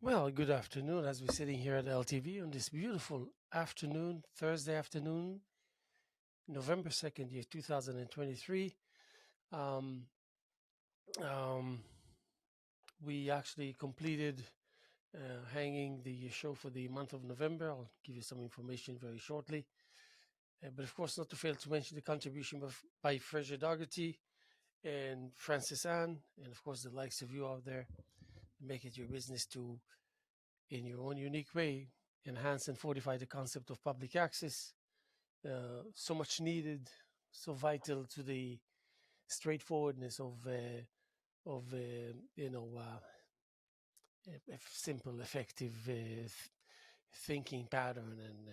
Well, good afternoon as we're sitting here at LTV on this beautiful afternoon, Thursday afternoon, November 2nd, year 2023. Um, um, we actually completed hanging the show for the month of November. I'll give you some information very shortly. But of course, not to fail to mention the contribution by Fraser Dougherty and Francis Ann, and of course, the likes of you out there. Make it your business to, in your own unique way, enhance and fortify the concept of public access, so much needed, so vital to the straightforwardness of a simple, effective thinking pattern and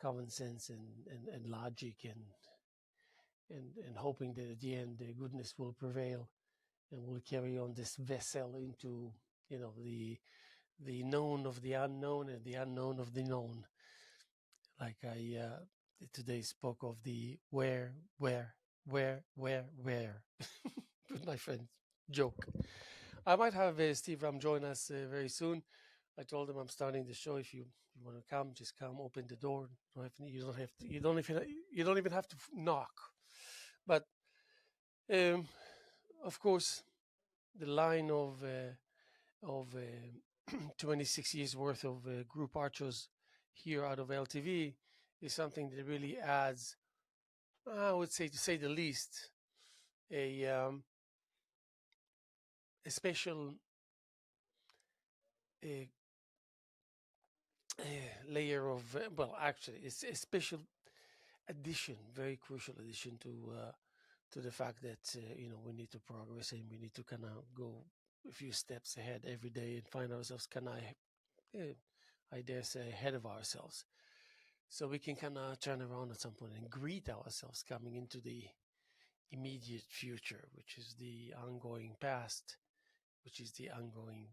common sense and logic and hoping that at the end goodness will prevail and will carry on this vessel into the known of the unknown and the unknown of the known. Like I today spoke of the where with my friend joke. I might have Steve Ram join us very soon. I told him I'm starting the show. If you want to come, just come. Open the door. You don't have to. You don't even have to knock. But um, of course, the line of 26 years worth of group archers here out of LTV is something that really adds, I would say, to say the least, a um, a special uh, layer of well, actually, it's a special addition, very crucial addition to the fact that we need to progress and we need to kind of go a few steps ahead every day and find ourselves I dare say, ahead of ourselves. So we can kind of turn around at some point and greet ourselves coming into the immediate future, which is the ongoing past, which is the ongoing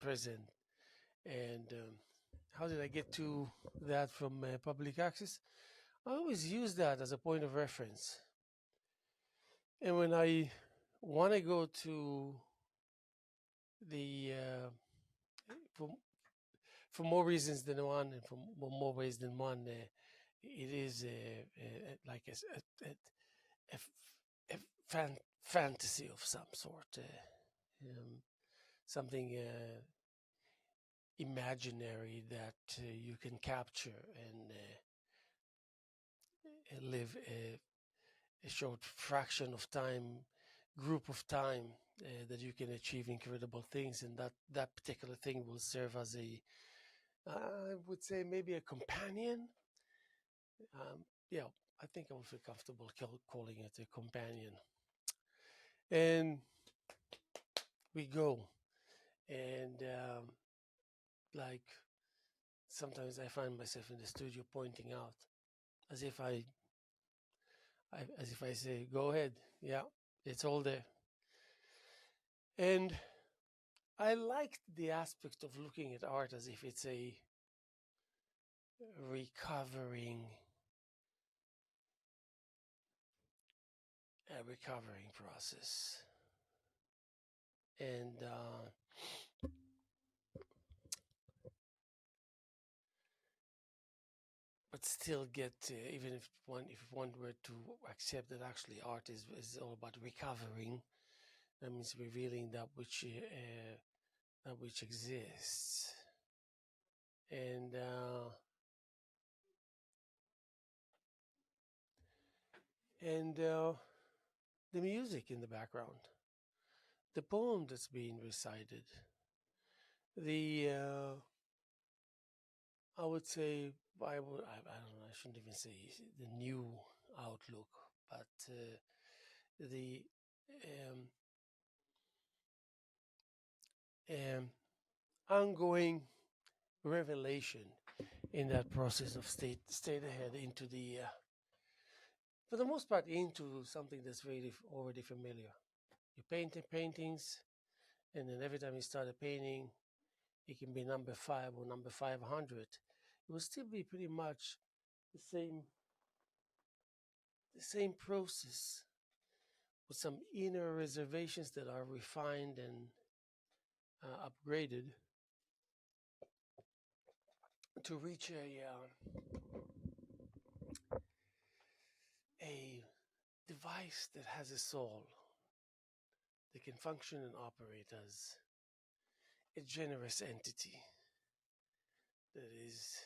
present. And how did I get to that from public access? I always use that as a point of reference. And when I want to go to the, for, for more reasons than one, and for more ways than one, it is like a fantasy of some sort, something imaginary that you can capture and live a short fraction of time, group of time that you can achieve incredible things, and that particular thing will serve as I would say maybe a companion. Yeah, I think I would feel comfortable calling it a companion. And we go, and like sometimes I find myself in the studio pointing out, as if as if I say, "Go ahead, yeah, it's all there." And I liked the aspect of looking at art as if it's recovering, a recovering process, and but still get even if one were to accept that actually art is all about recovering, that means revealing that which exists, and the music in the background, the poem that's being recited, the I would say I don't know, I shouldn't even say the new outlook, but the um, um, ongoing revelation in that process of state ahead into the for the most part into something that's really already familiar. You paint paintings, and then every time you start a painting, it can be number 5 or number 500. It will still be pretty much the same process with some inner reservations that are refined and upgraded. to reach a device that has a soul, that can function and operate as a generous entity that is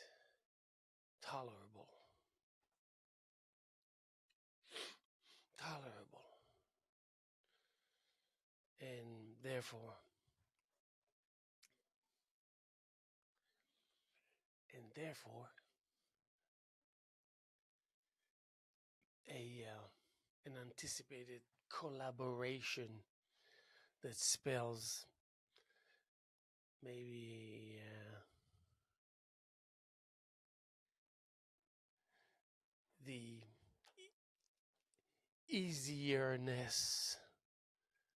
tolerable, tolerable, and therefore, a an anticipated collaboration that spells maybe the easierness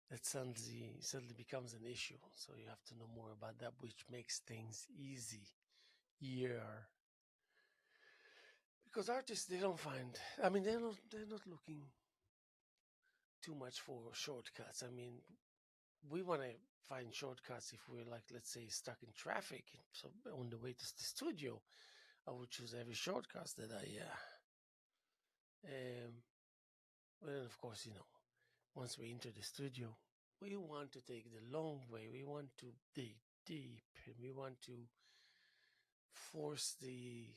that suddenly becomes an issue. So you have to know more about that, which makes things easy. Yeah, because artists, they don't find. I mean, they're not looking too much for shortcuts. I mean, we want to find shortcuts if we're, like, let's say, stuck in traffic. So on the way to the studio, I would choose every shortcut that I. Well, of course, once we enter the studio, we want to take the long way. We want to dig deep, and we want to force the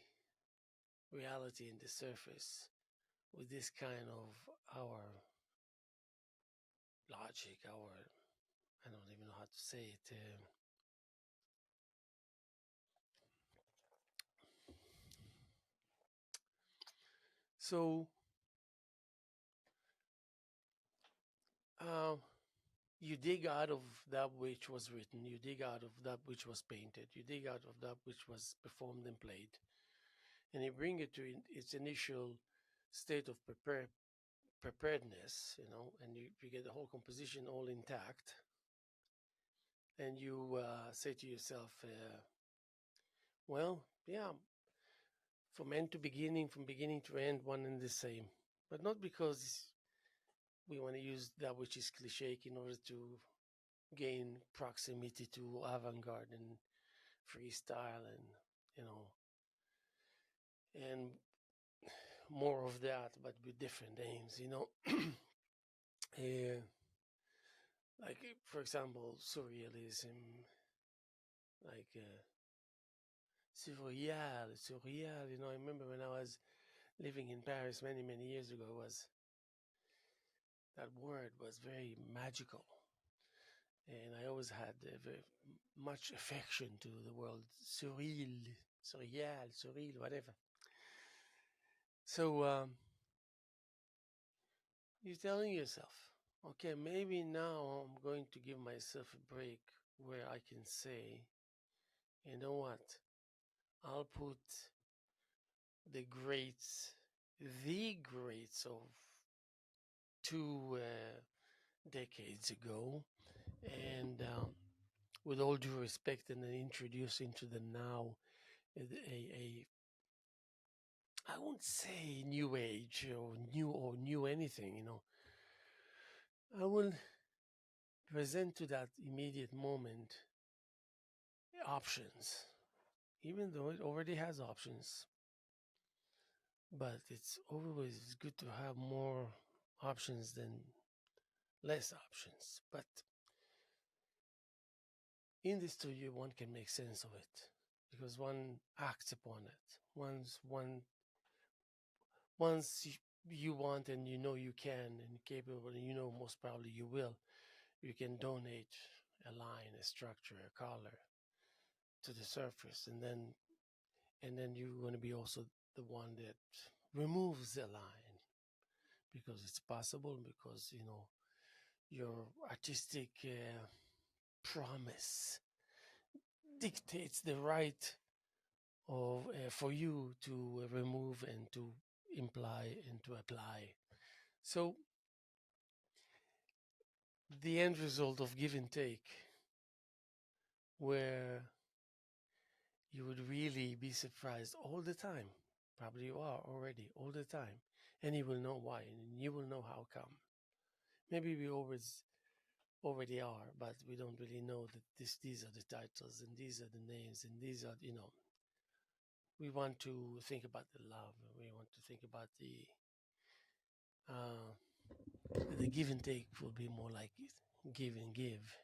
reality in the surface with this kind of our logic, our, I don't even know how to say it. So uh, you dig out of that which was written, you dig out of that which was painted, you dig out of that which was performed and played, and you bring it to its initial state of preparedness, and you get the whole composition all intact, and you say to yourself, well, yeah, from beginning to end, one and the same. But not because we want to use that which is cliche in order to gain proximity to avant-garde and freestyle and, you know, and more of that, but with different aims. uh, like, for example, surrealism, like surreal. I remember when I was living in Paris many, many years ago, that word was very magical. And I always had very much affection to the word surreal, whatever. So you're telling yourself, okay, maybe now I'm going to give myself a break where I can say, you know what, I'll put the greats, the greats of 2 decades ago, and with all due respect, and then introduce into the now a I won't say new age or new anything. I will present to that immediate moment options, even though it already has options. But it's always good to have more options than less options. But in the studio, one can make sense of it because one acts upon it. Once you want, and you can and capable, and most probably you will, you can donate a line, a structure, a color to the surface, and then you're going to be also the one that removes the line because it's possible, because your artistic promise dictates the right of for you to remove and to imply and to apply. So the end result of give and take, where you would really be surprised all the time. Probably you are already all the time. And you will know why, and you will know how come. Maybe we already are, but we don't really know that these are the titles, and these are the names, and these are. we want to think about the love. We want to think about the give and take will be more like give and give,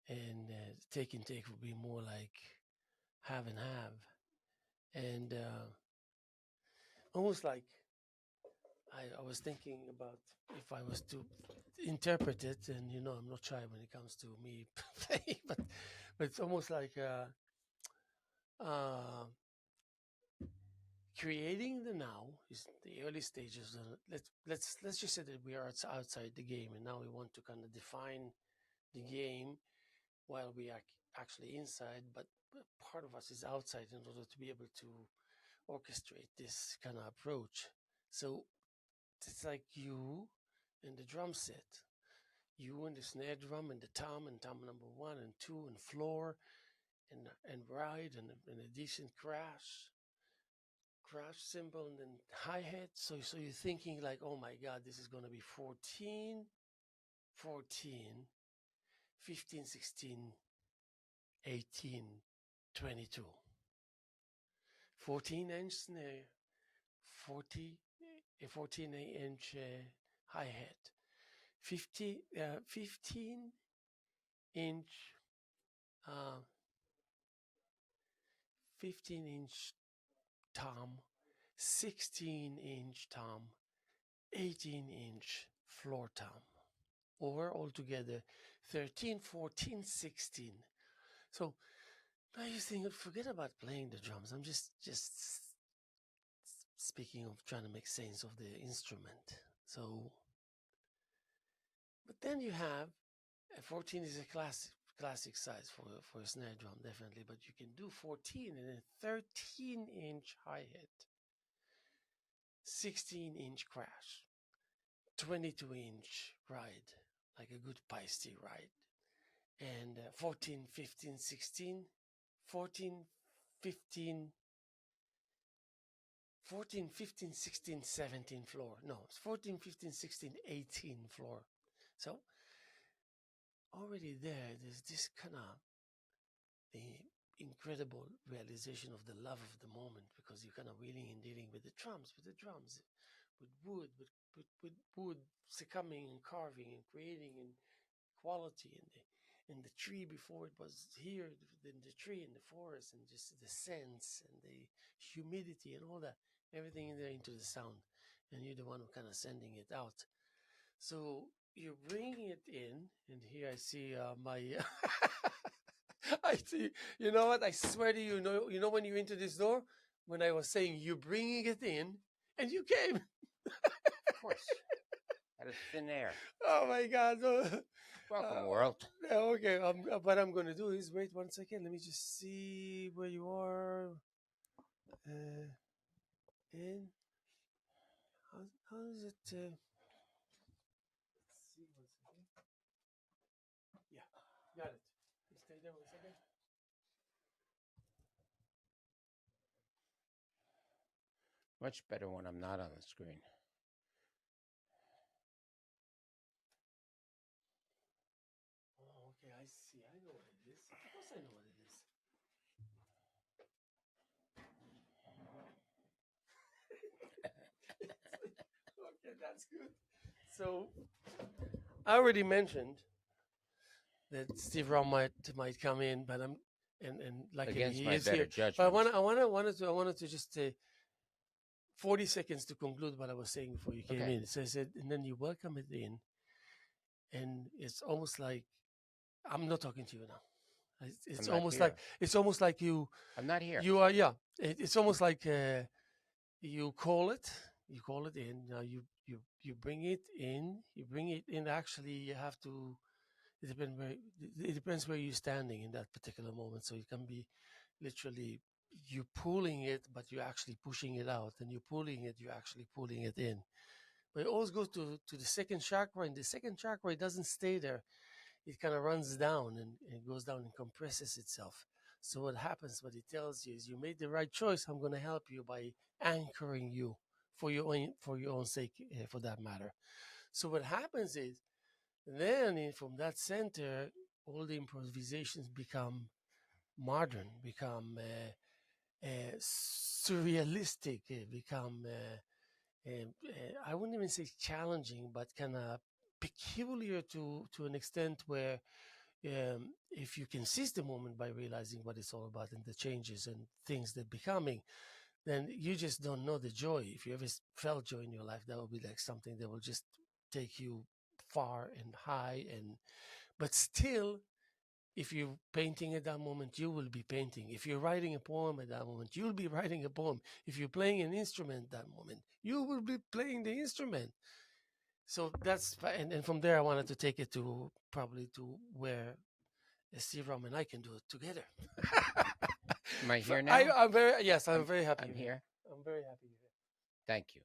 and take and take will be more like have and have, and almost like I was thinking about if I was to interpret it, and I'm not shy when it comes to me playing, but it's almost like uh, creating the now is the early stages. Let's just say that we are outside the game, and now we want to kind of define the game while we are actually inside, but part of us is outside in order to be able to orchestrate this kind of approach. So it's like you and the drum set, you and the snare drum and the tom number one and two and floor and ride and a decent crash cymbal and then hi-hat. So you're thinking like, oh my God, this is going to be 14, 14, 15, 16, 18, 22. 14-inch snare, 14-inch hi-hat, 15-inch uh, 15-inch tom, 16-inch tom, 18-inch floor tom, or altogether 13, 14, 16. So now you think, forget about playing the drums. I'm just speaking of trying to make sense of the instrument. So, but then you have 14 is a classic size for a snare drum, definitely. But you can do 14 and a 13-inch hi-hat, 16-inch crash, 22-inch ride, like a good Paiste ride, and 14, 15, 16, 14, 15, 14, 15, 16, 17 floor. No, it's 14, 15, 16, 18 floor. So already there's this kind of the incredible realization of the love of the moment, because you're kind of wheeling and dealing with the drums, with wood, with wood succumbing and carving and creating and quality, and the tree before it was here, then the tree and the forest, and just the scents and the humidity and all that, everything in there into the sound, and you're the one who kind of sending it out. So you're bringing it in, and here I see my. I see. You know what? I swear to you, you know when you enter this door, when I was saying you're bringing it in, and you came. Of course. Out of thin air. Oh my God! Welcome, world. Okay, what I'm going to do is wait 1 second. Let me just see where you are. In how is it? Let's see 1 second. Yeah, got it. You stay there 1 second. Much better when I'm not on the screen. Oh, okay, I see. I know what it is. Of course, I know what it is. Okay, that's good. So I already mentioned that Steve Raw might come in, but I'm and like Against he my is better here. judgment. But I wanted to just 40 seconds to conclude what I was saying before you came in. So I said, and then you welcome it in, and it's almost like I'm not talking to you now. It's almost like you. I'm not here. You are, yeah. It's almost like you call it in. Now you bring it in. You bring it in. Actually, you have to. It depends where you're standing in that particular moment. So it can be literally you pulling it, but you're actually pushing it out, and you're pulling it, you're actually pulling it in. But it always goes to the second chakra, and the second chakra, it doesn't stay there. It kind of runs down and it goes down and compresses itself. So what happens, what it tells you is you made the right choice. I'm going to help you by anchoring you for your own sake, for that matter. So what happens is then from that center, all the improvisations become modern, become surrealistic, become I wouldn't even say challenging, but kind of peculiar to an extent where if you can seize the moment by realizing what it's all about and the changes and things that becoming, then you just don't know the joy. If you ever felt joy in your life, that will be like something that will just take you far and high. And but still, if you're painting at that moment, you will be painting. If you're writing a poem at that moment, you'll be writing a poem. If you're playing an instrument at that moment, you will be playing the instrument. So and from there, I wanted to take it to probably to where Steve Ram and I can do it together. Am I here now? I'm very, yes, I'm very happy I'm you're here. here. I'm very happy you're here. Thank you.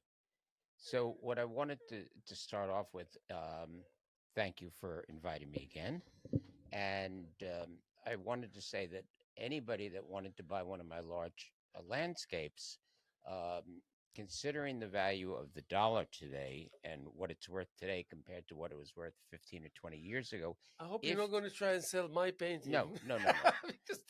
So, what I wanted to start off with, thank you for inviting me again. And I wanted to say that anybody that wanted to buy one of my large landscapes, um, considering the value of the dollar today and what it's worth today compared to what it was worth 15 or 20 years ago, I hope you're if not going to try and sell my painting. no.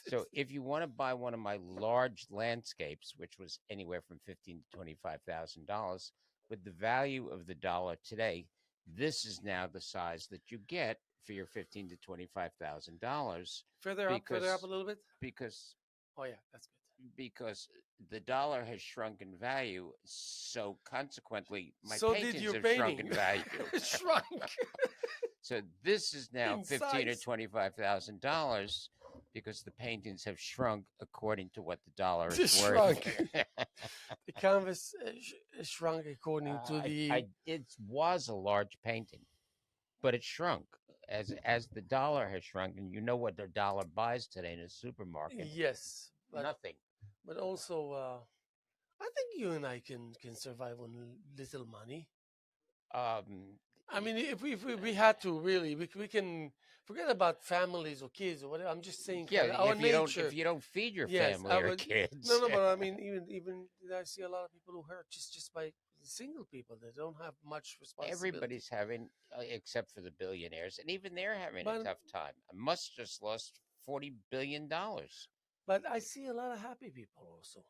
So if you want to buy one of my large landscapes, which was anywhere from $15,000 to $25,000, with the value of the dollar today, this is now the size that you get for your $15,000 to $25,000 Further up a because little bit. because Oh yeah, that's good. because the dollar has shrunk in value, so consequently my So did paintings your have shrunk in painting. value. It shrunk So this is now in 15 or size. $25,000 because the paintings have shrunk according to what the dollar It is worth. shrunk. The canvas shrunk according to the. It was a large painting, but it shrunk as the dollar has shrunk, and you know what the dollar buys today in a supermarket? Yes, Nothing. but also, I think you and I can survive on little money. Um, I mean, if we had to really, we can forget about families or kids or whatever. I'm just saying, yeah, kind of our if nature. you don't feed your Yes, family or kids, no, but I mean, even I see a lot of people who hurt just by single people that don't have much responsibility. everybody's having, except for the billionaires, and even they're having a But tough time. Musk just lost $40 billion. but I see a lot of happy people also,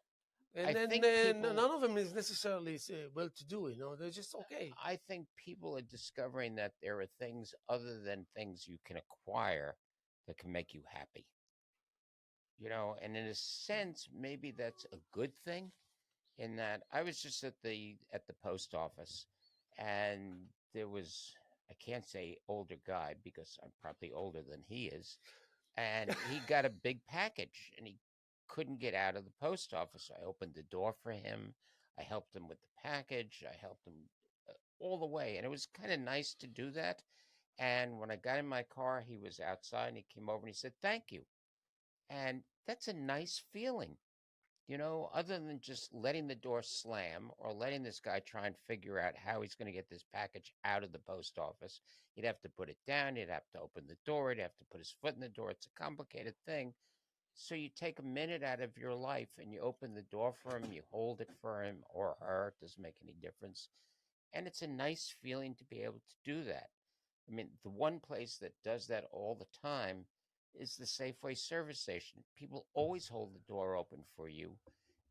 and I then think people none of them is necessarily well to do. They're just okay. I think people are discovering that there are things other than things you can acquire that can make you happy. And in a sense, maybe that's a good thing. In that, I was just at the post office, and there was, I can't say older guy because I'm probably older than he is, and he got a big package and he couldn't get out of the post office. I opened the door for him. I helped him with the package. I helped him all the way, and it was kind of nice to do that. And when I got in my car, he was outside and he came over and he said, "Thank you." And that's a nice feeling, other than just letting the door slam or letting this guy try and figure out how he's going to get this package out of the post office. He'd have to put it down, he'd have to open the door, he'd have to put his foot in the door. It's a complicated thing. So you take a minute out of your life and you open the door for him, you hold it for him or her, it doesn't make any difference. And it's a nice feeling to be able to do that. I mean, the one place that does that all the time is the Safeway service station. People always hold the door open for you,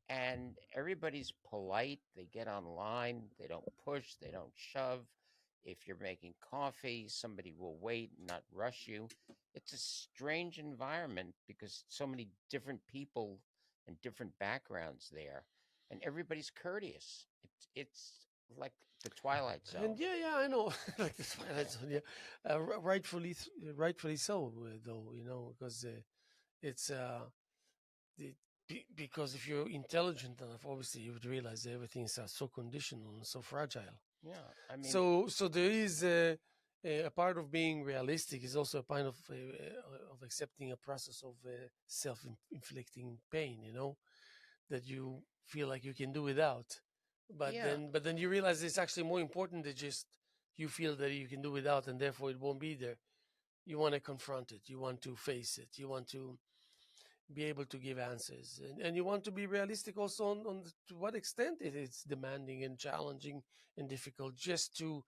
and everybody's polite. They get online, they don't push, they don't shove. If you're making coffee, somebody will wait and not rush you. It's a strange environment because so many different people and different backgrounds there, and everybody's courteous. It's like the Twilight Zone. And yeah, I know, like the Twilight Zone. Yeah, rightfully so, though. Because it's the, because if you're intelligent enough, obviously you would realize that everything is so conditional and so fragile. Yeah, I mean, So there is a part of being realistic is also a part of accepting a process of self-inflicting pain. That you feel like you can do without, but yeah, then you realize it's actually more important than just you feel that you can do without, and therefore it won't be there. You want to confront it. You want to face it. You want to be able to give answers, and you want to be realistic also on to what extent it is demanding and challenging and difficult just to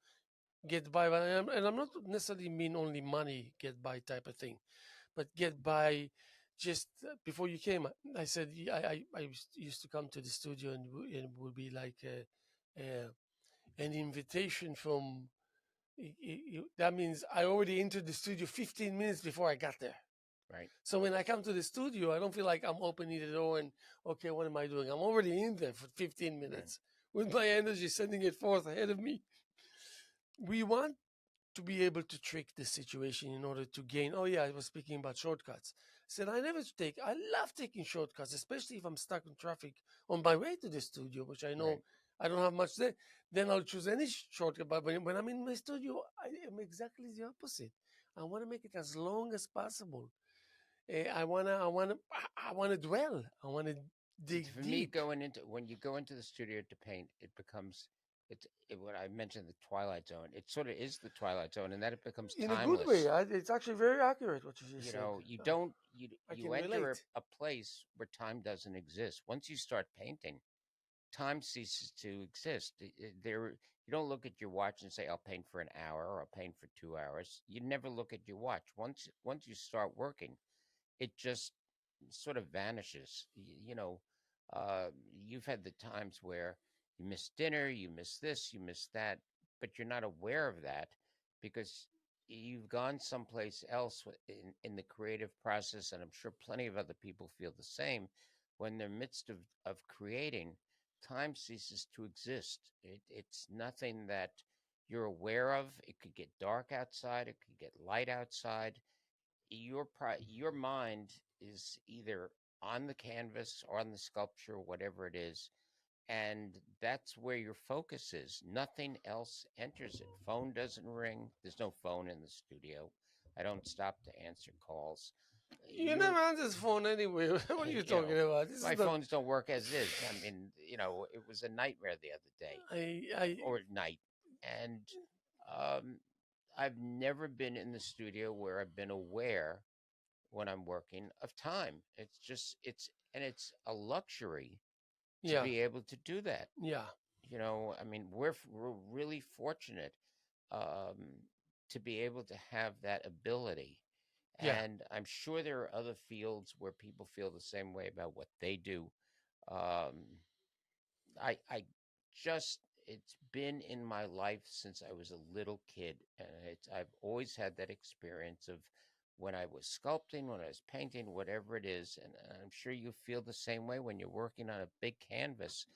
get by. And I'm not necessarily mean only money get by type of thing, but get by just before you came, I said used to come to the studio and it would be like an invitation from. That means I already entered the studio 15 minutes before I got there. Right. So when I come to the studio, I don't feel like I'm opening the door and okay, what am I doing? I'm already in there for 15 Right. minutes with my energy sending it forth ahead of me. We want to be able to trick the situation in order to gain. Oh yeah, I was speaking about shortcuts. I said I love taking shortcuts, especially if I'm stuck in traffic on my way to the studio, which I know Right. I don't have much there. Then I'll choose any shortcut. But when I'm in my studio, I am exactly the opposite. I want to make it as long as possible. I wanna dwell. I wanna dig For me, deep going into when you go into the studio to paint, it becomes what I mentioned, the twilight zone. It sort of is the twilight zone, and that it becomes in a good way. timeless. It's actually very accurate what you just You said. know, you I, don't I you can enter relate. a place where time doesn't exist. Once you start painting, time ceases to exist. There, you don't look at your watch and say, "I'll paint for an hour" or "I'll paint for 2 hours." You never look at your watch. Once you start working, it just sort of vanishes. You've had the times where you miss dinner, you miss this, you miss that, but you're not aware of that because you've gone someplace else in the creative process. And I'm sure plenty of other people feel the same. When they're midst of creating, time ceases to exist. It's nothing that you're aware of. It could get dark outside, it could get light outside. Your mind is either on the canvas or on the sculpture, whatever it is, and that's where your focus is. Nothing else enters it. Phone doesn't ring. There's no phone in the studio. I don't stop to answer calls. You You're, never answer his phone anyway. What are you you know, talking about? This my is not. phones don't work as is. I mean, it was a nightmare the other day I. or night, and um, I've never been in the studio where I've been aware when I'm working of time. It's a luxury to Yeah. be able to do that. Yeah. I mean, we're really fortunate um, to be able to have that ability. Yeah. And I'm sure there are other fields where people feel the same way about what they do. Um, I just it's been in my life since I was a little kid, and I've always had that experience of when I was sculpting, when I was painting, whatever it is, and I'm sure you feel the same way when you're working on a big canvas.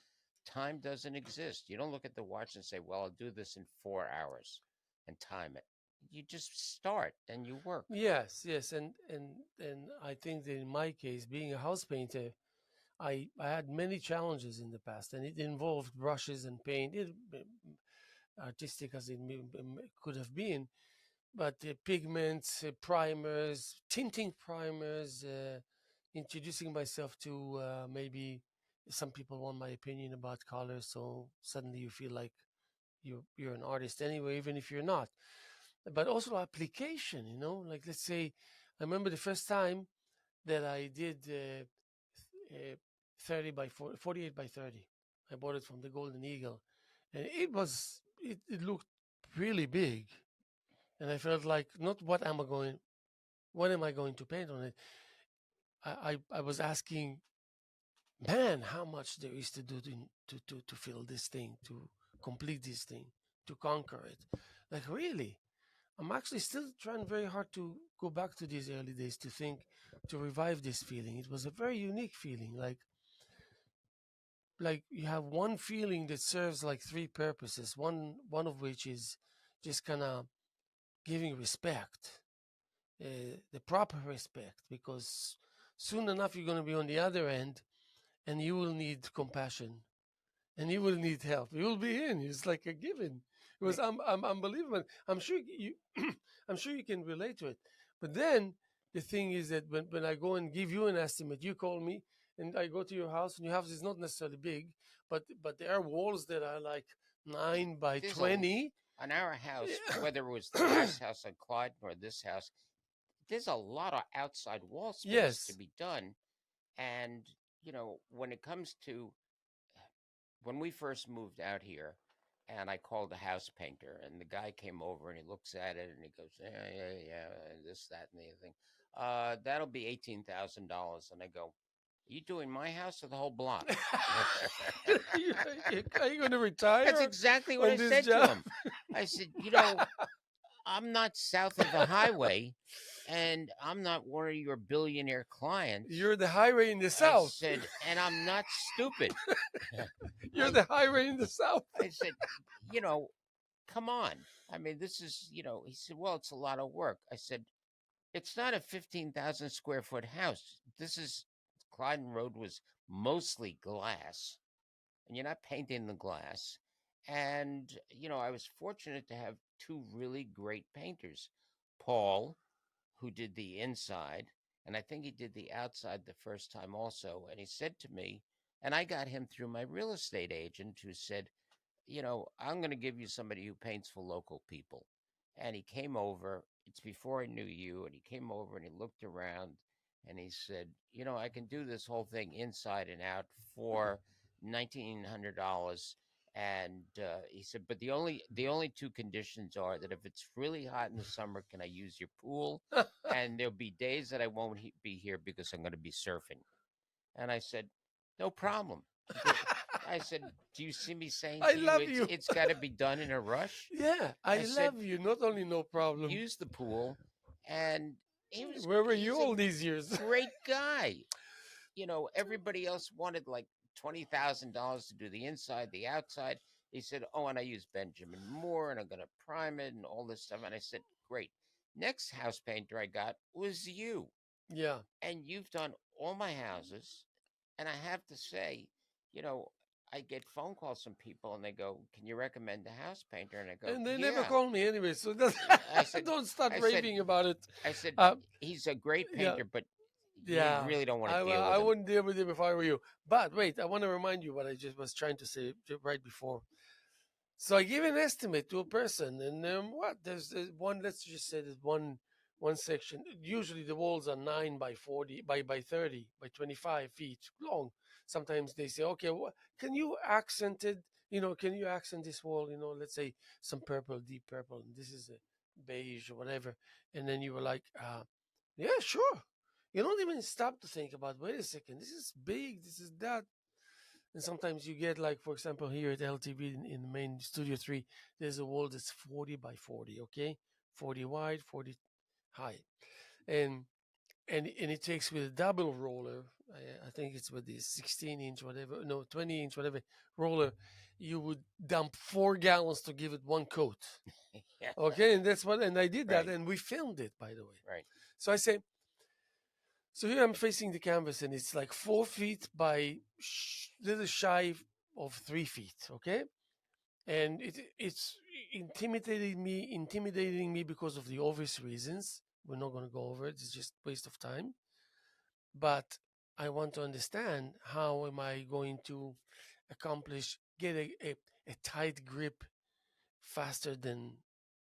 Time doesn't exist. You don't look at the watch and say, "Well, I'll do this in 4 hours," and time it. You just start and you work. Yes. Yes. And I think that in my case, being a house painter, I had many challenges in the past, and it involved brushes and paint. Artistic as it could have been, but pigments, primers, tinting primers, introducing myself to maybe some people want my opinion about colors, so suddenly you feel like you're an artist anyway, even if you're not. But also application, like let's say, I remember the first time that I did 30 by 40, 48 by 30. I bought it from the Golden Eagle, and it looked really big, and I felt like not what am I going to paint on it. I was asking, man, how much there is to do to fill this thing, to complete this thing, to conquer it. Like really, I'm actually still trying very hard to go back to these early days to think, to revive this feeling. It was a very unique feeling, like you have one feeling that serves like three purposes. One of which is just kind of giving respect, the proper respect, because soon enough you're going to be on the other end, and you will need compassion, and you will need help. You will be in. It's like a given. It was Right. unbelievable. I'm sure you, I'm sure you can relate to it. But then the thing is that when I go and give you an estimate, you call me, and I go to your house, and your house is not necessarily big, but there are walls that are like 9 by There's a 20. On our house, whether it was the last house on Clyde or this house, there's a lot of outside wall space to Yes. be done. And, when it comes to when we first moved out here, and I called a house painter, and the guy came over and he looks at it and he goes, yeah, yeah, yeah, this, that, and the other thing. That'll be $18,000. And I go, you doing my house or the whole block? Are you going to That's retire exactly what I on this said to job? him. I said, I'm not south of the highway and I'm not one of your billionaire clients. You're the highway in the I south. said, and I'm not stupid. You're I the highway in the south. I said, you know, come on. I mean, this is, he said, well, it's a lot of work. I said, it's not a 15,000 square foot house. This is Clyden Road was mostly glass, and you're not painting the glass. And, I was fortunate to have two really great painters. Paul, who did the inside, and I think he did the outside the first time also. And he said to me, and I got him through my real estate agent who said, I'm going to give you somebody who paints for local people. And he came over. It's before I knew you. And he came over and he looked around and he said, I can do this whole thing inside and out for $1,900. And he said, but the only two conditions are that if it's really hot in the summer, can I use your pool? And there'll be days that I won't be here because I'm going to be surfing. And I said, no problem. I said, do you see me saying I to you, love you. it's got to be done in a rush? Yeah, I said, love you. Not only no problem. use the pool. And he was, Where were he's you a all these years? great guy. Everybody else wanted like $20,000 to do the inside, the outside. He said, oh, and I use Benjamin Moore and I'm going to prime it and all this stuff. And I said, great. Next house painter I got was you. Yeah. And you've done all my houses. And I have to say, I get phone calls from people and they go, can you recommend a house painter? And I go, And they never yeah. call me anyway, so I said, don't start I said, raving about it. I said, Uh, he's a great yeah, painter, but you yeah. really don't want to deal I with him. wouldn't deal with him if I were you. But wait, I want to remind you what I just was trying to say right before. So I give an estimate to a person, and what there's one. Let's just say there's one section. Usually the walls are 9 by 40 by 30 by 25 feet long. Sometimes they say, okay, can you accent it? Can you accent this wall? Let's say some purple, deep purple, and this is a beige or whatever. And then you were like, yeah, sure. You don't even stop to think about. Wait a second, this is big. This is that. And sometimes you get, like, for example, here at LTV in the main Studio 3, there's a wall that's 40 by 40, okay? 40 wide, 40 high. And it takes with a double roller, I think it's with the 16-inch, whatever, no, 20-inch, whatever roller, you would dump 4 gallons to give it one coat. Yeah. Okay, and I did that, Right. and we filmed it, by the way. Right. So I say, so here I'm facing the canvas, and it's like 4 feet by little shy of 3 feet, okay? And it's intimidating me because of the obvious reasons. We're not going to go over it. It's just waste of time. But I want to understand, how am I going to get a tight grip faster than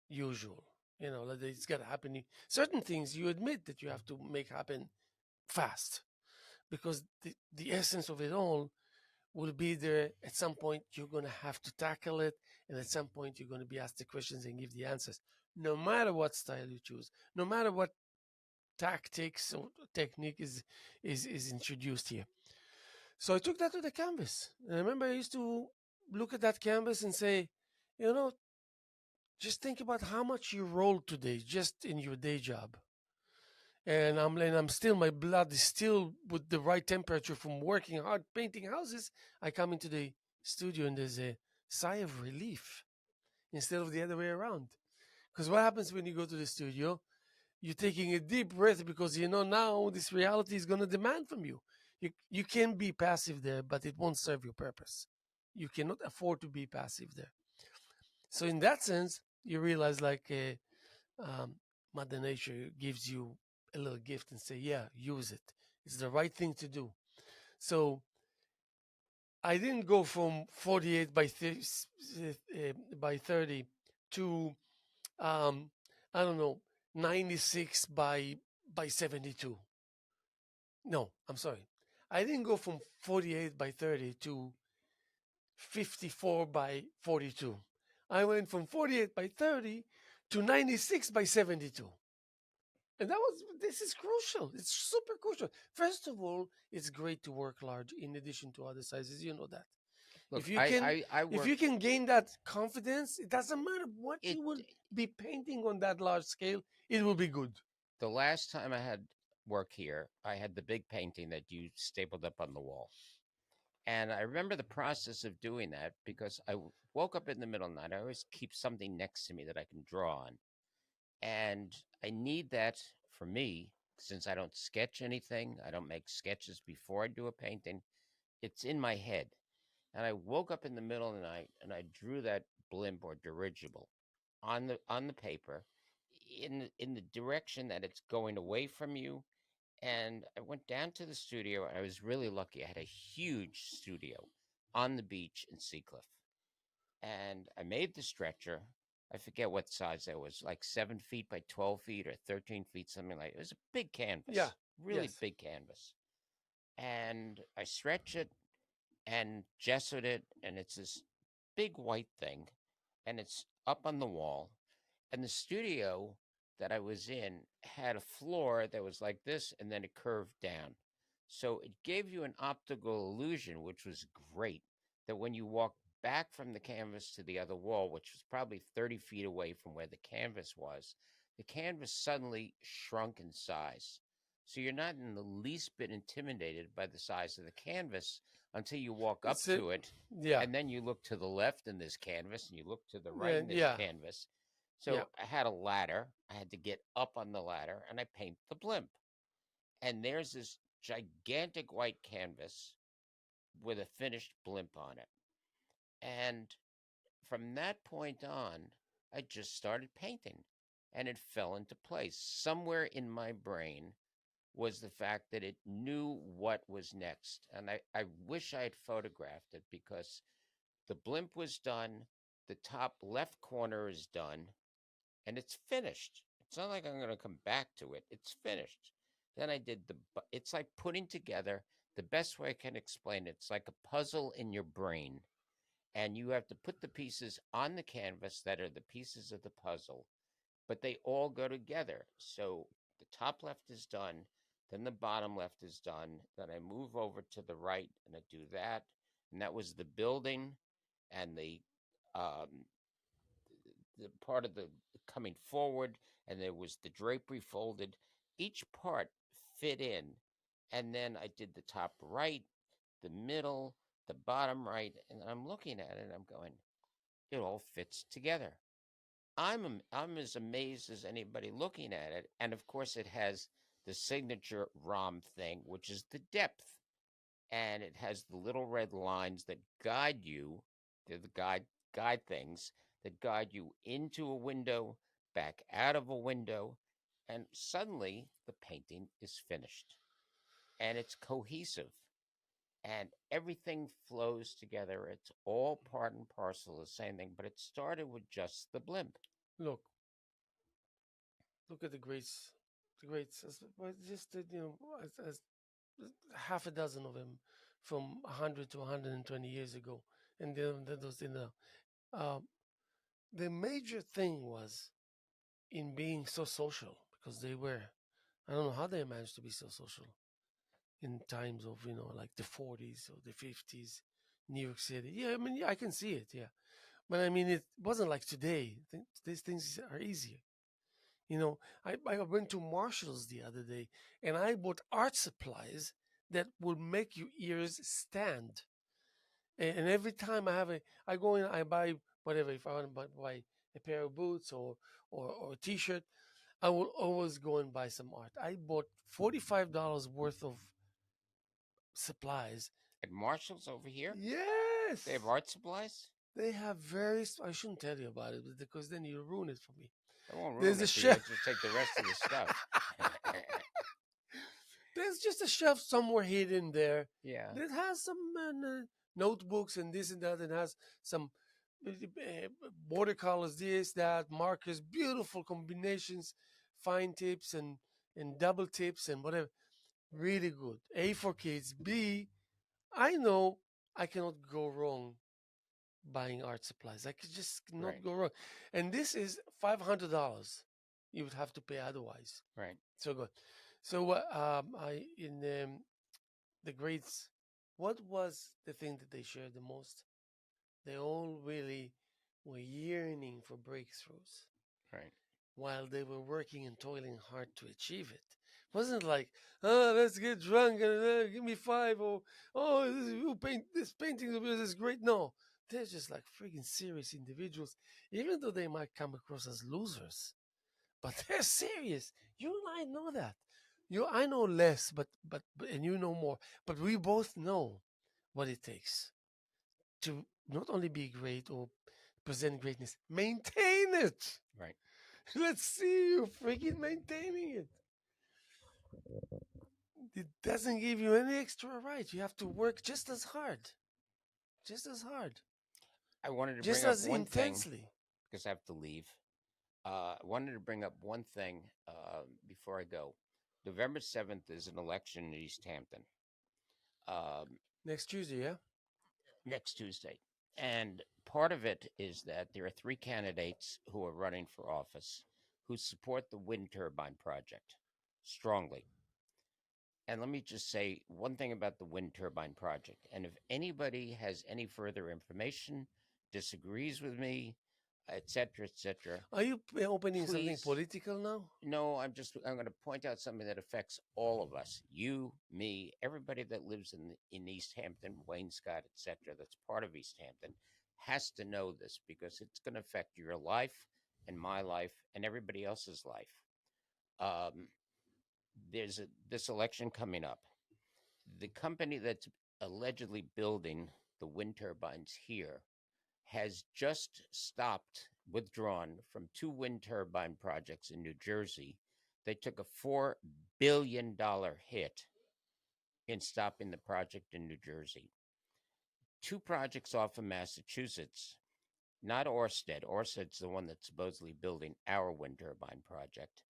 usual? Like, it's got to happen. Certain things you admit that you have to make happen fast, because the essence of it all will be there. At some point you're going to have to tackle it, and at some point you're going to be asked the questions and give the answers, no matter what style you choose, no matter what tactics or technique is introduced here. So I took that to the canvas, and I remember I used to look at that canvas and say, just think about how much you rolled today just in your day job. And I'm still, my blood is still with the right temperature from working hard painting houses. I come into the studio and there's a sigh of relief instead of the other way around. Because what happens when you go to the studio? You're taking a deep breath, because now this reality is going to demand from you. You can be passive there, but it won't serve your purpose. You cannot afford to be passive there. So in that sense, you realize, like, Mother Nature gives you a little gift and say, yeah, use it. It's the right thing to do. So I didn't go from 48 by 30 to, I don't know, 96 by 72. No, I'm sorry. I didn't go from 48 by 30 to 54 by 42. I went from 48 by 30 to 96 by 72. And this is crucial. It's super crucial. First of all, it's great to work large in addition to other sizes. You know that. If Look, you can, I if work you can gain that confidence, it doesn't matter what it you will be painting on that large scale. It will be good. the last time I had work here, I had the big painting that you stapled up on the wall. And I remember the process of doing that because woke up in the middle of the night. I always keep something next to me that I can draw on. And I need that for me since I don't sketch anything. I don't make sketches before I do a painting. It's in my head. And I woke up in the middle of the night and I drew that blimp or dirigible on the paper in the direction that it's going away from you. And I went down to the studio. I was really lucky. I had a huge studio on the beach in Seacliff. And I made the stretcher. I forget what size that was, like 7 feet by 12 feet or 13 feet, something like it. It was a big Yeah. canvas, really Yes. big canvas. And I stretched it and gessoed it, and it's this big white thing, and it's up on the wall. And the studio that I was in had a floor that was like this, and then it curved down. So it gave you an optical illusion, which was great. That when you walked back from the canvas to the other wall, which was probably 30 feet away from where the canvas was, the canvas suddenly shrunk in size. So you're not in the least bit intimidated by the size of the canvas until you walk up It's it. to it, Yeah. and then you look to the left in this canvas and you look to the right Yeah. in this Yeah. canvas. Yeah. So I had a ladder. I had to get up on the ladder and I paint the blimp. And there's this gigantic white canvas with a finished blimp on it. And from that point on, I just started painting and it fell into place. Somewhere in my brain was the fact that it knew what was next. And I wish I had photographed it because the blimp was done, the top left corner is done, and it's finished. It's not like I'm going to come back to it. It's finished. Then I did it's like putting together, the best way I can explain it, it's like a puzzle in your brain. And you have to put the pieces on the canvas that are the pieces of the puzzle, but they all go together. So the top left is done, then the bottom left is done. Then I move over to the right and I do that. And that was the building and um, the part of the coming forward, and there was the drapery folded. Each part fit in, and then I did the top right, the middle, the bottom right, and I'm looking at it and I'm going, it all fits together. I'm as amazed as anybody looking at it, and of course it has the signature ROM thing, which is the depth, and it has the little red lines that guide you. They're the guide things that guide you into a window, back out of a window, and suddenly the painting is finished and it's cohesive and everything flows together. It's all part and parcel of the same thing, but it started with just the blimp. Look. Look at the greats. The greats. But just as half a dozen of them from 100 to 120 years ago, and then those in uh, the major thing was in being so social because they were. I don't know how they managed to be so social in times of like the 40s or the 50s, New York City. Yeah, I mean, yeah, I can see it. Yeah, but I mean, it wasn't like today. These things are easier. I went to Marshall's the other day and I bought art supplies that will make your ears stand. And every time I go in, I buy whatever. If I want to buy a pair of boots or a T-shirt, I will always go and buy some art. I bought $45 worth of supplies. At Marshall's over here, they have Yes, art supplies. they have various. I shouldn't tell you about it because then you'll ruin it for me. I won't There's ruin a it for you. chef. I just take the rest of the stuff. There's just a shelf somewhere hidden there Yeah, that has some notebooks and this and that, and has some watercolors, this, that, markers, beautiful combinations, fine tips and double tips and whatever. Really good. A for kids. B, I know I cannot go wrong buying art supplies. I could just not right. go wrong. And this is $500. You would have to pay otherwise. Right. So good. So I in the grades, what was the thing that they shared the most? They all really were yearning for breakthroughs Right. while they were working and toiling hard to achieve it. It wasn't like, oh, let's get drunk and give me five, or oh, you paint this painting of yours is great. No, they're just like freaking serious individuals, even though they might come across as losers, but they're serious. You and I know that. I know less, and you know more, but we both know what it takes to not only be great or present greatness, maintain it. Right. Let's see you freaking maintaining it. It doesn't give you any extra right. You have to work just as hard, I wanted to just bring up as one thing intensely. because I have to leave. I wanted to bring up one thing before I go. November 7th is an election in East Hampton, um, Next Tuesday, yeah? next Tuesday. And part of it is that there are three candidates who are running for office who support the wind turbine project strongly. And let me just say one thing about the wind turbine project. And if anybody has any further information, disagrees with me, etc., Are you opening something please. political now? No, I'm going to point out something that affects all of us. You, me, everybody that lives in East Hampton, Wainscott, etc. that's part of East Hampton has to know this because it's going to affect your life and my life and everybody else's life. Um, this election coming up. The company that's allegedly building the wind turbines here has just withdrawn from two wind turbine projects in New Jersey. They took a $4 billion hit in stopping the project in New Jersey. Two projects off of Massachusetts, not Orsted. Orsted's the one that's supposedly building our wind turbine project.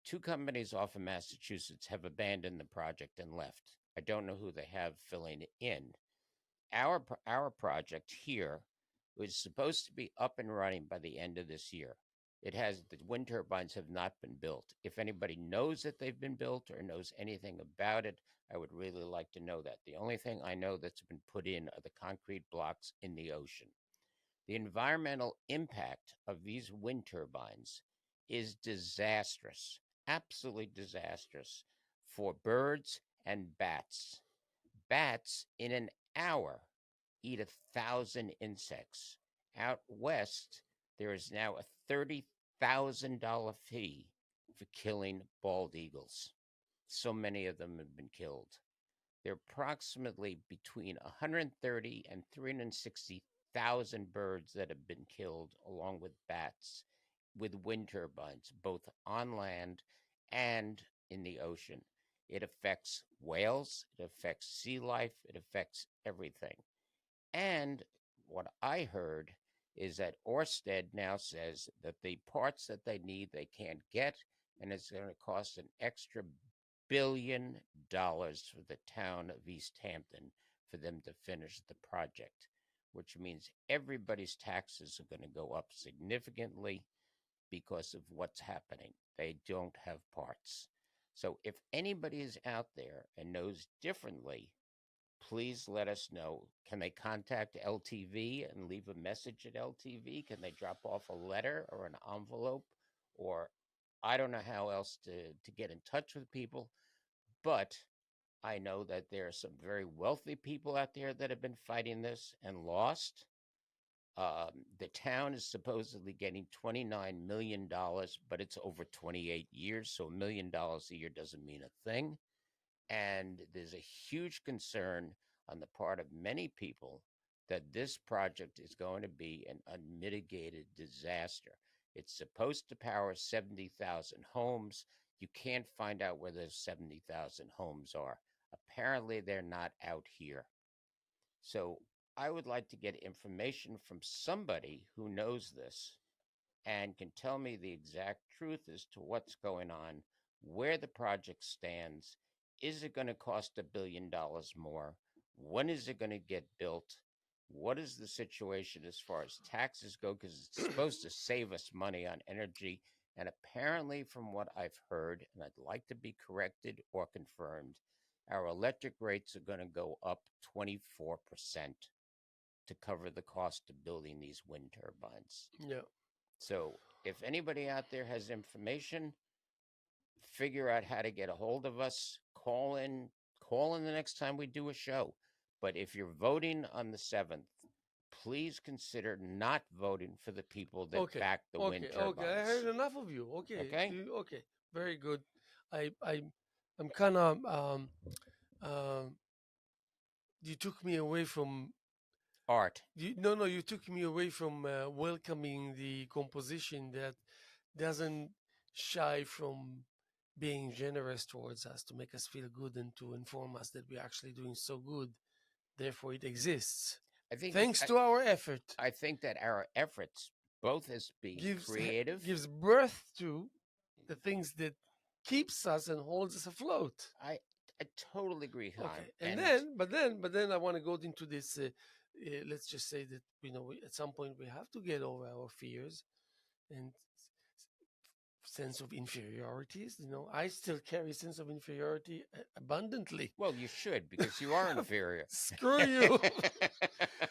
Two companies off of Massachusetts have abandoned the project and left. I don't know who they have filling in. Our project here was supposed to be up and running by the end of this year. The wind turbines have not been built. If anybody knows that they've been built or knows anything about it, I would really like to know that. The only thing I know that's been put in are the concrete blocks in the ocean. The environmental impact of these wind turbines is disastrous, absolutely disastrous for birds and bats. Bats in an hour eat 1,000 insects. Out west, there is now a $30,000 fee for killing bald eagles. So many of them have been killed. There are approximately between 130 and 360,000 birds that have been killed, along with bats, with wind turbines, both on land and in the ocean. It affects whales, it affects sea life, it affects everything. And what I heard is that Orsted now says that the parts that they need they can't get, and it's going to cost an extra $1 billion for the town of East Hampton for them to finish the project, which means everybody's taxes are going to go up significantly because of what's happening. They don't have parts. So if anybody is out there and knows differently, please let us know. Can they contact LTV and leave a message at LTV? Can they drop off a letter or an envelope? Or I don't know how else to get in touch with people, but I know that there are some very wealthy people out there that have been fighting this and lost. The town is supposedly getting $29 million, but it's over 28 years, so $1 million a year doesn't mean a thing. And there's a huge concern on the part of many people that this project is going to be an unmitigated disaster. It's supposed to power 70,000 homes. You can't find out where those 70,000 homes are. Apparently, they're not out here. So I would like to get information from somebody who knows this and can tell me the exact truth as to what's going on, where the project stands. Is it going to cost $1 billion more? When is it going to get built? What is the situation as far as taxes go? Because it's supposed to save us money on energy. And apparently, from what I've heard, and I'd like to be corrected or confirmed, our electric rates are going to go up 24% to cover the cost of building these wind turbines. Yeah. So, if anybody out there has information, figure out how to get a hold of us. Call in the next time we do a show. But if you're voting on the 7th, please consider not voting for the people that Okay. back the wind Okay. I heard turbines. enough of you. Okay. Okay? Okay. Very good. I'm kind of um. You took me away from. Art. No. You took me away from welcoming the composition that doesn't shy from being generous towards us to make us feel good and to inform us that we're actually doing so good. Therefore, it exists. I think Thanks to our effort, I think that our efforts, both as being creative, gives birth to the things that keeps us and holds us afloat. I totally agree, Haim. Okay, but then I want to go into this. Let's just say that at some point we have to get over our fears and sense of inferiorities. I still carry a sense of inferiority abundantly. Well, you should, because you are inferior. Screw you.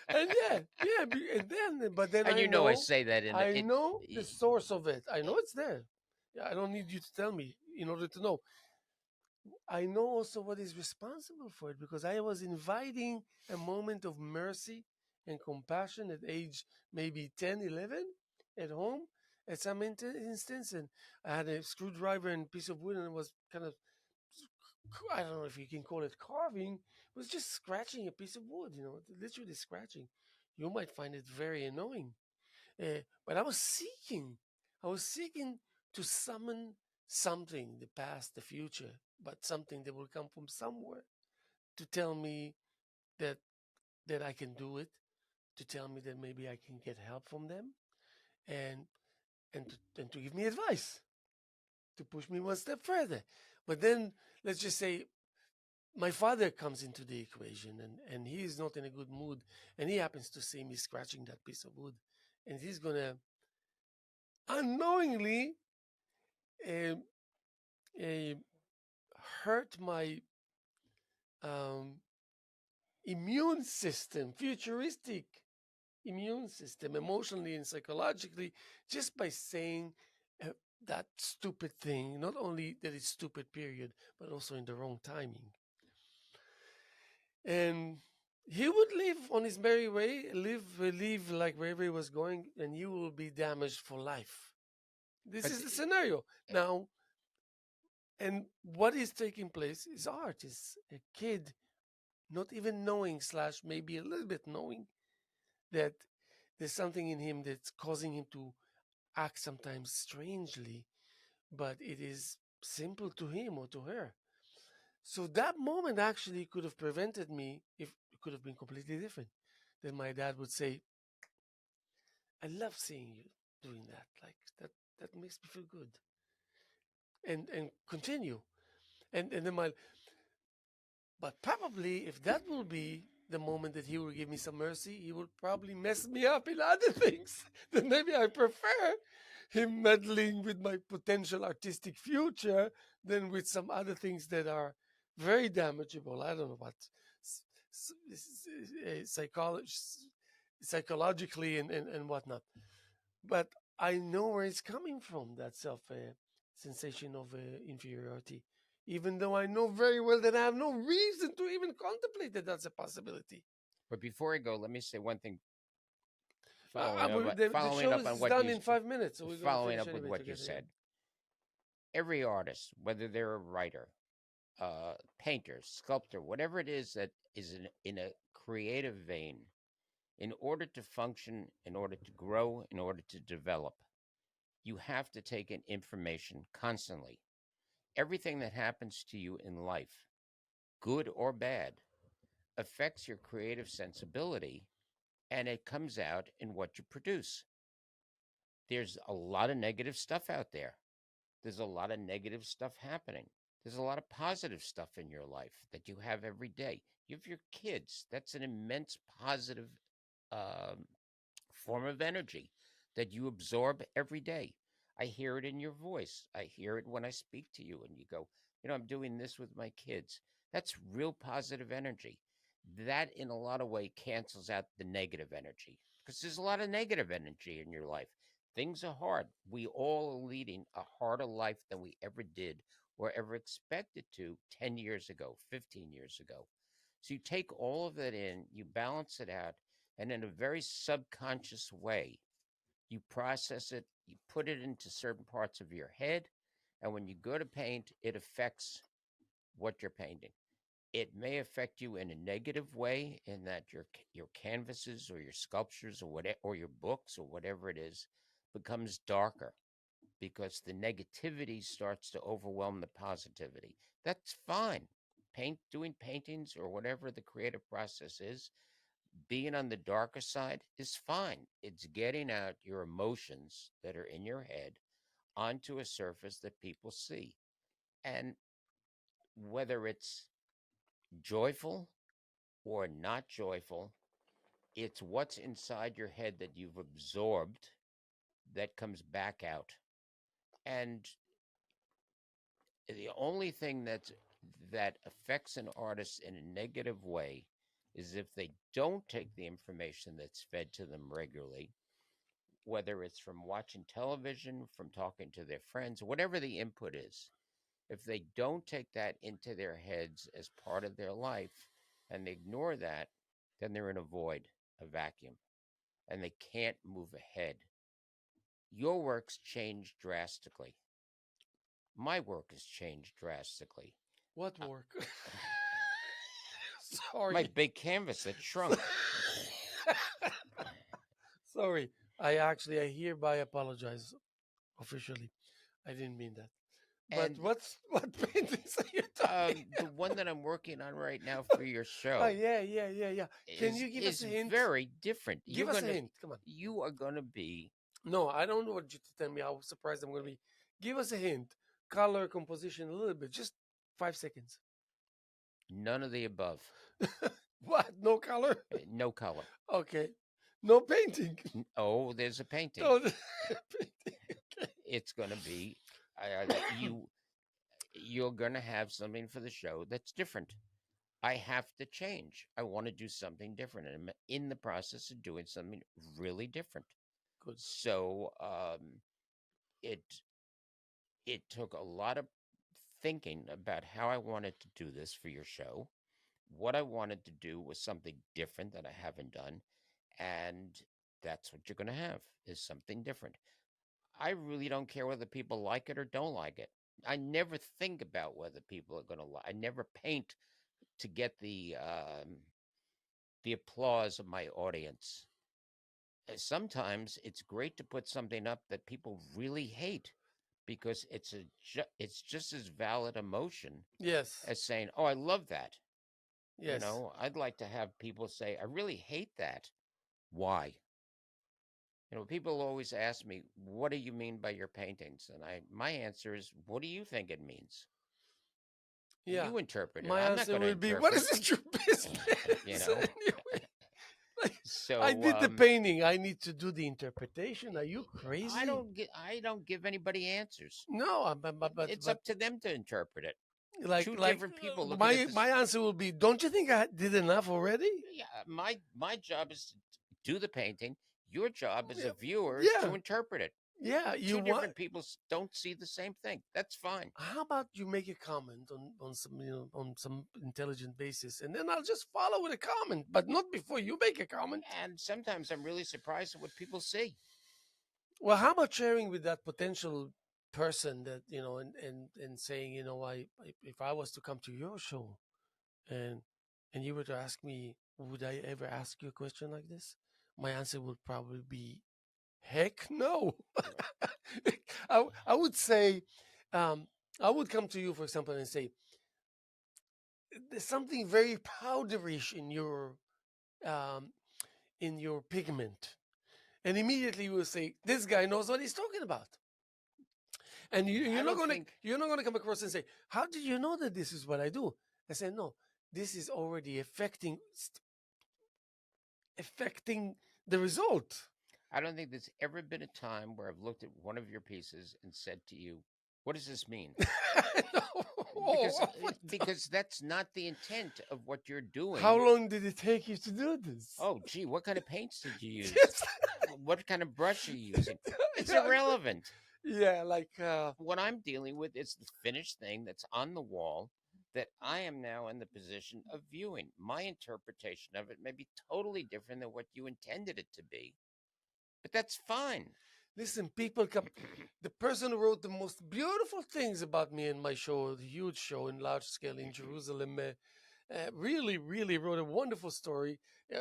And but then and I say that I know the source of it. I know it's there. Yeah, I don't need you to tell me in order to know. I know also what is responsible for it, because I was inviting a moment of mercy and compassion at age maybe 10, 11 at home at some instance. And I had a screwdriver and piece of wood, and it was kind of, I don't know if you can call it carving. It was just scratching a piece of wood, literally scratching. You might find it very annoying. But I was seeking to summon something, the past, the future, but something that will come from somewhere to tell me that I can do it, to tell me that maybe I can get help from them, and to give me advice, to push me one step further. But then let's just say my father comes into the equation, and he is not in a good mood, and he happens to see me scratching that piece of wood, and he's gonna unknowingly uh, uh, hurt my um, immune system, futuristic immune system, emotionally and psychologically, just by saying that stupid thing. Not only that it's stupid, period, but also in the wrong timing. And he would live on his merry way, live like wherever he was going, and you will be damaged for life. This is the scenario now. And what is taking place is art. Is a kid not even knowing / maybe a little bit knowing that there's something in him that's causing him to act sometimes strangely, but it is simple to him or to her. So that moment actually could have prevented me, if it could have been completely different. Then my dad would say, I love seeing you doing that. Like that makes me feel good. And continue. And then but probably if that will be the moment that he will give me some mercy, he will probably mess me up in other things. Then maybe I prefer him meddling with my potential artistic future than with some other things that are very damageable. I don't know what psychologically and whatnot. But I know where it's coming from, that self sensation of inferiority, even though I know very well that I have no reason to even contemplate that that's a possibility. But before I go, let me say one thing. The show is done in 5 minutes, so we're going to following finish up with anyway what you together. said. Every artist, whether they're a writer, painter, sculptor, whatever it is that is in a creative vein, in order to function, in order to grow, in order to develop, you have to take in information constantly. Everything that happens to you in life, good or bad, affects your creative sensibility, and it comes out in what you produce. There's a lot of negative stuff out there. There's a lot of negative stuff happening. There's a lot of positive stuff in your life that you have every day. You have your kids. That's an immense positive um, form of energy that you absorb every day. I hear it in your voice. I hear it when I speak to you and you go, I'm doing this with my kids. That's real positive energy. That, in a lot of way, cancels out the negative energy because there's a lot of negative energy in your life. Things are hard. We all are leading a harder life than we ever did or ever expected to 10 years ago, 15 years ago. So you take all of that in, you balance it out, and in a very subconscious way, you process it, you put it into certain parts of your head, and when you go to paint, it affects what you're painting. It may affect you in a negative way in that your canvases or your sculptures or whatever, or your books or whatever it is becomes darker because the negativity starts to overwhelm the positivity. That's fine. Doing paintings or whatever the creative process is, being on the darker side is fine. It's getting out your emotions that are in your head onto a surface that people see. And whether it's joyful or not joyful, it's what's inside your head that you've absorbed that comes back out. And the only thing that affects an artist in a negative way is if they don't take the information that's fed to them regularly, whether it's from watching television, from talking to their friends, whatever the input is. If they don't take that into their heads as part of their life and they ignore that, then they're in a void, a vacuum, and they can't move ahead. Your work's changed drastically. My work has changed drastically. What Uh, work? my Sorry. big canvas that shrunk. Sorry. I hereby apologize officially. I didn't mean that. But And what paintings are you talking the one that I'm working on right now for your Oh, show yeah. Can you give us is a hint? very different. Give us a hint. Come on. You are gonna be No, I don't want you to tell me how surprised I'm going to be. Give us a hint. Color, composition, a little bit. Just 5 seconds. none of the above. What? No color? No color. Okay. No painting. Oh, there's a painting. No painting. Okay. It's gonna be you. You're gonna have something for the show that's different. I have to change. I want to do something different, and I'm in the process of doing something really different. Good. So it it took a lot of thinking about how I wanted to do this for your show. What I wanted to do was something different that I haven't done, and that's what you're going to have is something different. I really don't care whether people like it or don't like it. I never think about whether people are going to like. I never paint to get the applause of my audience. Sometimes it's great to put something up that people really hate because it's just as valid emotion Yes. as saying, "Oh, I love that." Yes. I'd like to have people say, "I really hate that." Why? People always ask me, "What do you mean by your paintings?" And my answer is, "What do you think it means?" Yeah. You interpret it. My I'm not answer going to will be, what interpret. is it your You business? know. Anyway, like, I So did the painting. I need to do the interpretation. Are you crazy? I don't give anybody answers. No, It's up to them to interpret it. like Two like different people looking my at this. my answer will be, don't you think I did enough already? Yeah, my job is to do the painting. Your job as Yeah, a viewer is yeah, to interpret it. yeah. You Two want? different people don't see the same thing. That's fine. How about you make a comment on some on some intelligent basis, and then I'll just follow with a comment, but not before you make a comment. And sometimes I'm really surprised at what people see. Well, how about sharing with that potential person that and saying, if I was to come to your show and you were to ask me, would I ever ask you a question like this? My answer would probably be, heck no. I would say, I would come to you, for example, and say, there's something very powderish um, in your pigment, and immediately you will say, this guy knows what he's talking about. And I don't think you're not gonna come across and say, how did you know that this is what I do? I said, no, this is already affecting the result. I don't think there's ever been a time where I've looked at one of your pieces and said to you, "What does this mean?" No. Because Oh, what because that's not the intent of what you're how doing. long did it take you to do this? Oh, gee, what kind of paints did you use? Yes. What kind of brush are you using? It's Yeah, irrelevant. yeah, like What I'm dealing with is the finished thing that's on the wall that I am now in the position of viewing. My interpretation of it may be totally different than what you intended it to be, but that's fine. listen, people come. The person who wrote the most beautiful things about me and my show, the huge show in large scale in Jerusalem, really, really wrote a wonderful story. Uh,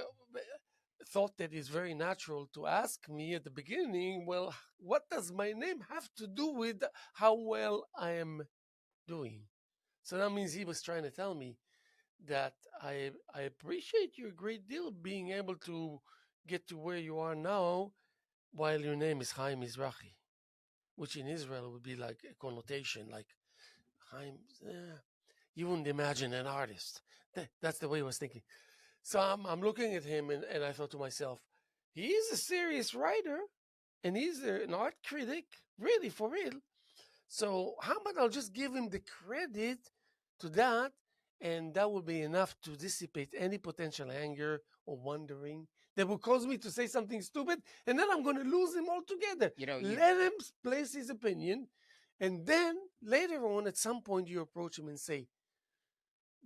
thought that it's very natural to ask me at the beginning, well, what does my name have to do with how well I am doing? So that means he was trying to tell me that I appreciate you a great deal being able to get to where you are now while your name is Haim Mizrahi, which in Israel would be like a connotation, like Haim. You wouldn't imagine an artist. That's the way I was thinking. So I'm looking at him and I thought to myself, he is a serious writer and he's an art critic, really for real. So how about I'll just give him the credit to that, and that will be enough to dissipate any potential anger or wondering that will cause me to say something stupid, and then I'm going to lose him altogether. You know, you Let him place his opinion, and then later on, at some point, you approach him and say, you,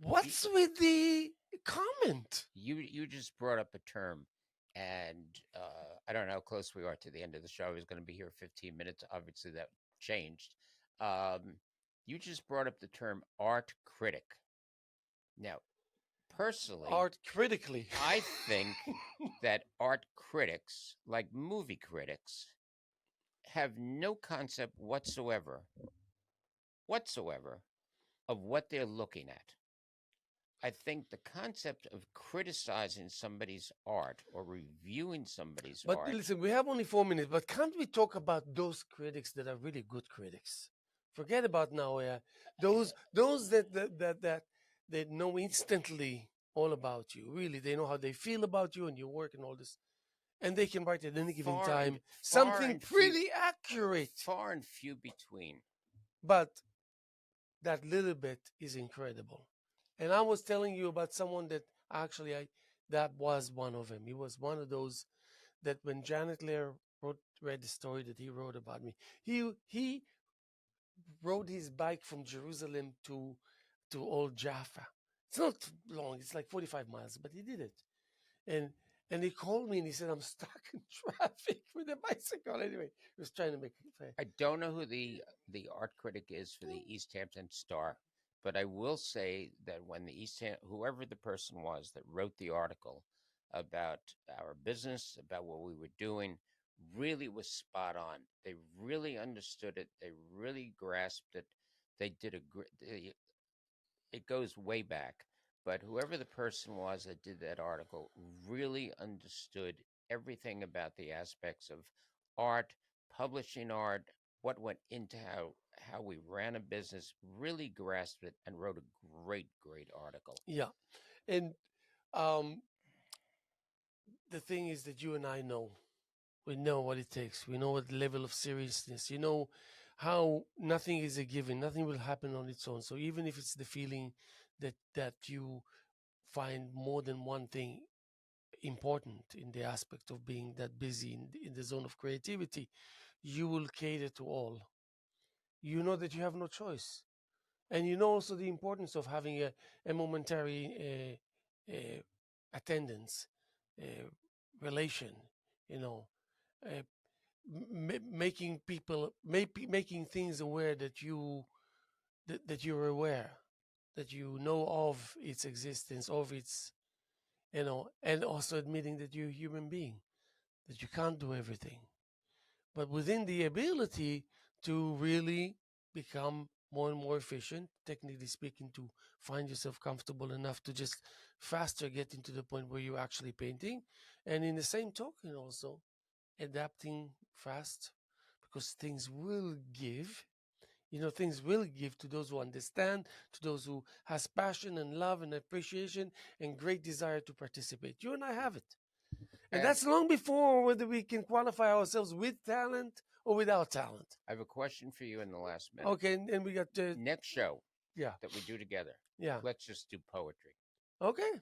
"What's with the comment?" you just brought up a term, and I don't know how close we are to the end of the show. I was going to be here 15 minutes. Obviously, that changed. Um, you just brought up the term art critic. Now, personally, Art critically. I think that art critics, like movie critics, have no concept whatsoever, of what they're looking at. I think the concept of criticizing somebody's art or reviewing somebody's But art, listen, we have only 4 minutes, but can't we talk about those critics that are really good critics? Forget about now, those that know instantly all about you. Really, they know how they feel about you and your work and all this, and they can write at any given far and time far something and few, pretty accurate. far and few between. But that little bit is incredible. And I was telling you about someone that actually I that was one of them. He was one of those that when Janet Lear read the story that he wrote about me, he rode his bike from Jerusalem to Old Jaffa. It's not long; it's like 45 miles, but he did it. And and he called me and he said, "I'm stuck in traffic with a bicycle." Anyway, he was trying to make it fair. I don't know who the art critic is for the East Hampton Star, but I will say that when whoever the person was that wrote the article about our business, about what we were doing, really was spot on. They really understood it. They really grasped it. They did a great. It goes way back, but whoever the person was that did that article really understood everything about the aspects of art, publishing art, what went into how we ran a business, really grasped it and wrote a great article. Yeah, and um, the thing is that you and I know. We know what it takes. We know what level of seriousness. You know how nothing is a given. Nothing will happen on its own. So even if it's the feeling that you find more than one thing important in the aspect of being that busy in the zone of creativity, you will cater to all. You know that you have no choice. And you know also the importance of having a momentary attendance, uh, relation, you know, uh, making people, making things aware that you're aware, that you know of its existence, of its, and also admitting that you're a human being, that you can't do everything, but within the ability to really become more and more efficient, technically speaking, to find yourself comfortable enough to just faster get into the point where you're actually painting. And in the same token, also adapting fast because things will give. Things will give to those who understand, to those who has passion and love and appreciation and great desire to participate. You and I have it. And And that's long before whether we can qualify ourselves with talent or without talent. I have a question for you in the last minute. Okay, and we got Next show yeah, that we do together, yeah. let's just do poetry. Okay,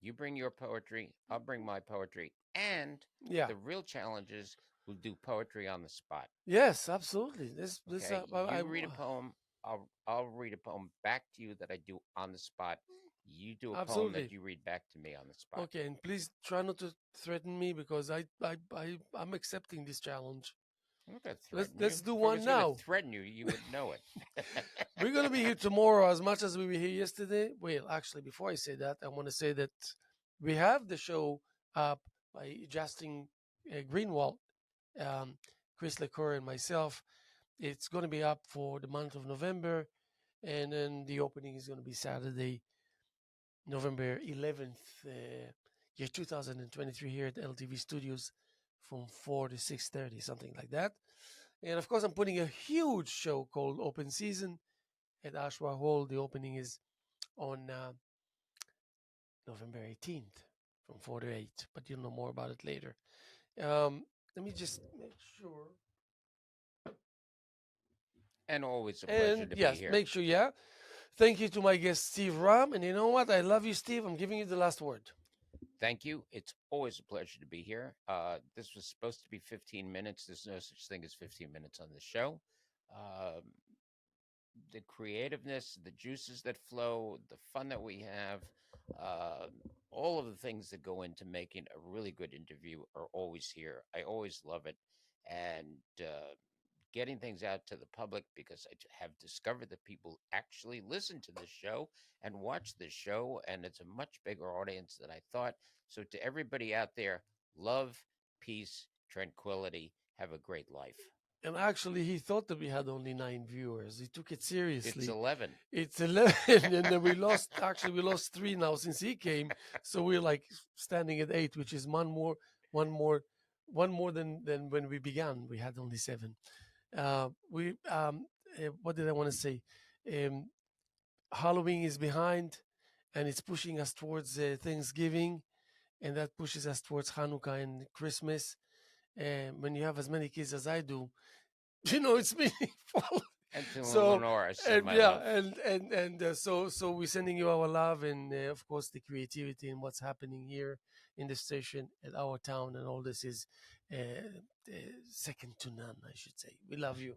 You bring your poetry, I'll bring my poetry, and yeah. the real challenge is we'll do poetry on the spot. Yes, absolutely. This Okay, you read a poem, I'll read a poem back to you that I do on the spot. You do a poem that absolutely. you read back to me on the spot. Okay, and please try not to threaten me because I'm accepting this challenge. I'm not going to Let's threaten you. let's do If I one was going now. to threaten you, you would know it. We're gonna be here tomorrow as much as we were here yesterday. Well, actually, before I say that, I want to say that we have the show up by Justin Greenwald, um, Chris LeCour, and myself. It's going to be up for the month of November, and then the opening is going to be Saturday, November 11th, year 2023, here at LTV Studios from 4 to 6:30, something like that. And of course, I'm putting a huge show called Open Season at Ashwa Hall. The opening is on November 18th from 4 to 8, but you'll know more about it later. Let me just make sure. And always a pleasure And to yes, be here. make sure, yeah. Thank you to my guest, Steve Ram. And you know what? I love you, Steve. I'm giving you the last word. Thank you. It's always a pleasure to be here. This was supposed to be 15 minutes. There's no such thing as 15 minutes on the show. Um, the creativeness, the juices that flow, the fun that we have, uh, all of the things that go into making a really good interview are always here. I always love it. And getting things out to the public because have discovered that people actually listen to this show and watch this show, and it's a much bigger audience than I thought. So, to everybody out there, love, peace, tranquility. Have a great life. And actually, he thought that we had only 9 viewers. He took it seriously. It's 11. It's 11, and then we lost. Actually, we lost 3 now since he came. So we're like standing at 8, which is one more than when we began. We had only 7. What did I want to say? Um, Halloween is behind, and it's pushing us towards Thanksgiving, and that pushes us towards Hanukkah and Christmas. And when you have as many kids as I do, it's meaningful. And to So Lenore, I send and my yeah, love. so we're sending you our love and of course the creativity and what's happening here in the station at our town, and all this is second to none, I should say. We love you.